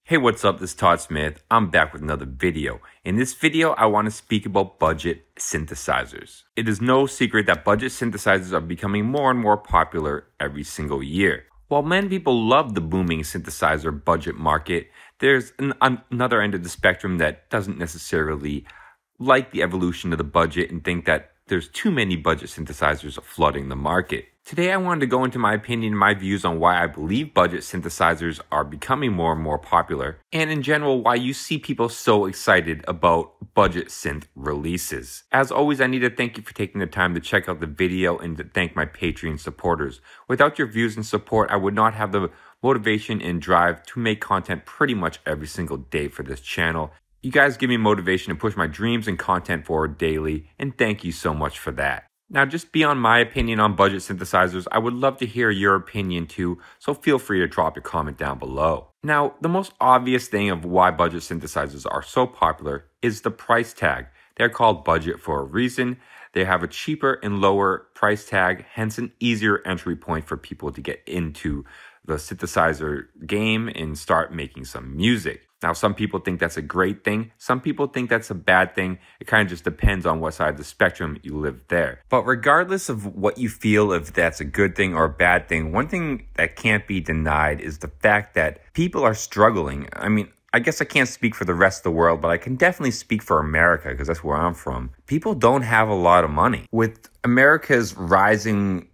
Hey, what's up? This is Todd Smith. I'm back with another video. In this video, I want to speak about budget synthesizers. It is no secret that budget synthesizers are becoming more and more popular every single year. While many people love the booming synthesizer budget market, there's another end of the spectrum that doesn't necessarily like the evolution of the budget and think that there's too many budget synthesizers flooding the market. Today I wanted to go into my opinion and my views on why I believe budget synthesizers are becoming more and more popular, and in general why you see people so excited about budget synth releases. As always, I need to thank you for taking the time to check out the video and to thank my Patreon supporters. Without your views and support, I would not have the motivation and drive to make content pretty much every single day for this channel. You guys give me motivation to push my dreams and content forward daily, and thank you so much for that. Now, just beyond my opinion on budget synthesizers, I would love to hear your opinion too, so feel free to drop your comment down below. Now, the most obvious thing of why budget synthesizers are so popular is the price tag. They're called budget for a reason. They have a cheaper and lower price tag, hence an easier entry point for people to get into the synthesizer game and start making some music. Now, some people think that's a great thing. Some people think that's a bad thing. It kind of just depends on what side of the spectrum you live there. But regardless of what you feel, if that's a good thing or a bad thing, one thing that can't be denied is the fact that people are struggling. I mean, I guess I can't speak for the rest of the world, but I can definitely speak for America because that's where I'm from. People don't have a lot of money. With America's rising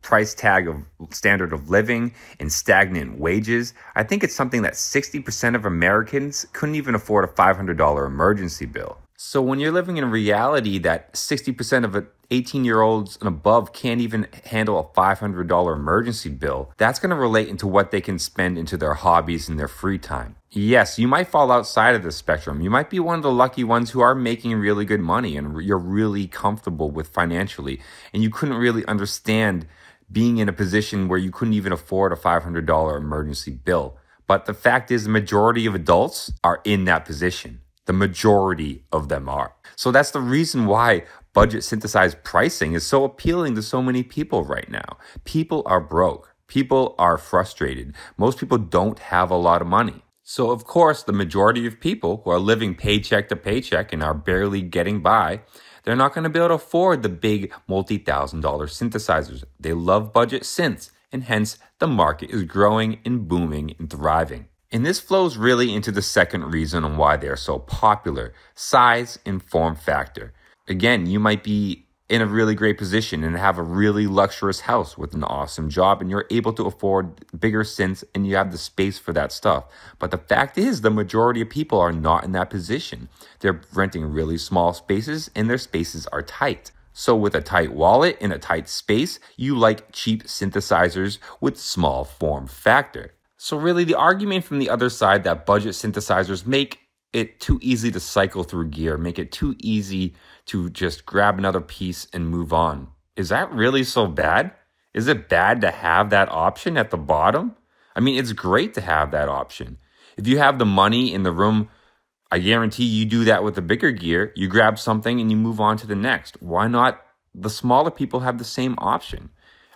price tag of standard of living and stagnant wages, I think it's something that 60% of Americans couldn't even afford a $500 emergency bill. So when you're living in a reality that 60% of 18-year-olds and above can't even handle a $500 emergency bill, that's going to relate into what they can spend into their hobbies and their free time. Yes, you might fall outside of the spectrum. You might be one of the lucky ones who are making really good money and you're really comfortable with financially, and you couldn't really understand being in a position where you couldn't even afford a $500 emergency bill. But the fact is, the majority of adults are in that position. The majority of them are. So that's the reason why budget synthesized pricing is so appealing to so many people right now. People are broke. People are frustrated. Most people don't have a lot of money. So of course, the majority of people who are living paycheck to paycheck and are barely getting by, they're not going to be able to afford the big multi-$1,000 synthesizers. They love budget synths, and hence the market is growing and booming and thriving. And this flows really into the second reason on why they're so popular: size and form factor. Again, you might be in a really great position and have a really luxurious house with an awesome job and you're able to afford bigger synths and you have the space for that stuff. But the fact is, the majority of people are not in that position. They're renting really small spaces and their spaces are tight. So with a tight wallet and a tight space, you like cheap synthesizers with small form factor. So really the argument from the other side that budget synthesizers make it too easy to cycle through gear, make it too easy to just grab another piece and move on. Is that really so bad? Is it bad to have that option at the bottom? I mean, it's great to have that option. If you have the money in the room, I guarantee you do that with the bigger gear. You grab something and you move on to the next. Why not the smaller people have the same option?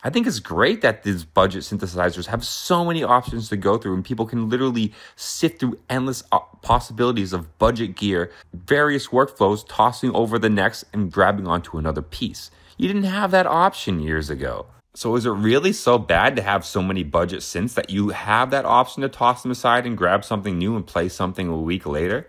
I think it's great that these budget synthesizers have so many options to go through and people can literally sift through endless possibilities of budget gear, various workflows, tossing over the next and grabbing onto another piece. You didn't have that option years ago. So is it really so bad to have so many budget synths that you have that option to toss them aside and grab something new and play something a week later?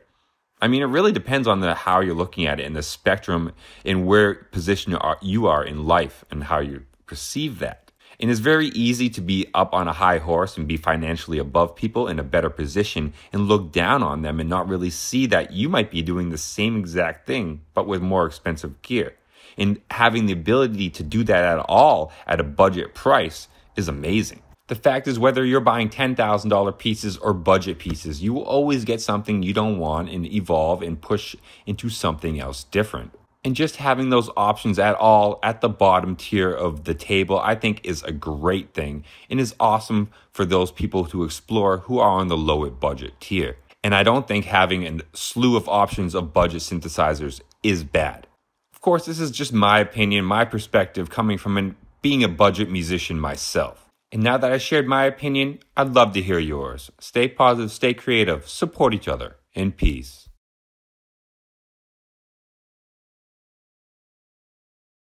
I mean, it really depends on how you're looking at it in the spectrum and where position you are in life and how you perceive that. And it's very easy to be up on a high horse and be financially above people in a better position and look down on them and not really see that you might be doing the same exact thing, but with more expensive gear. And having the ability to do that at all at a budget price is amazing. The fact is, whether you're buying $10,000 pieces or budget pieces, you will always get something you don't want and evolve and push into something else different. And just having those options at all at the bottom tier of the table, I think is a great thing and is awesome for those people to explore who are on the lower budget tier. And I don't think having a slew of options of budget synthesizers is bad. Of course, this is just my opinion, my perspective coming from being a budget musician myself. And now that I shared my opinion, I'd love to hear yours. Stay positive, stay creative, support each other. In peace.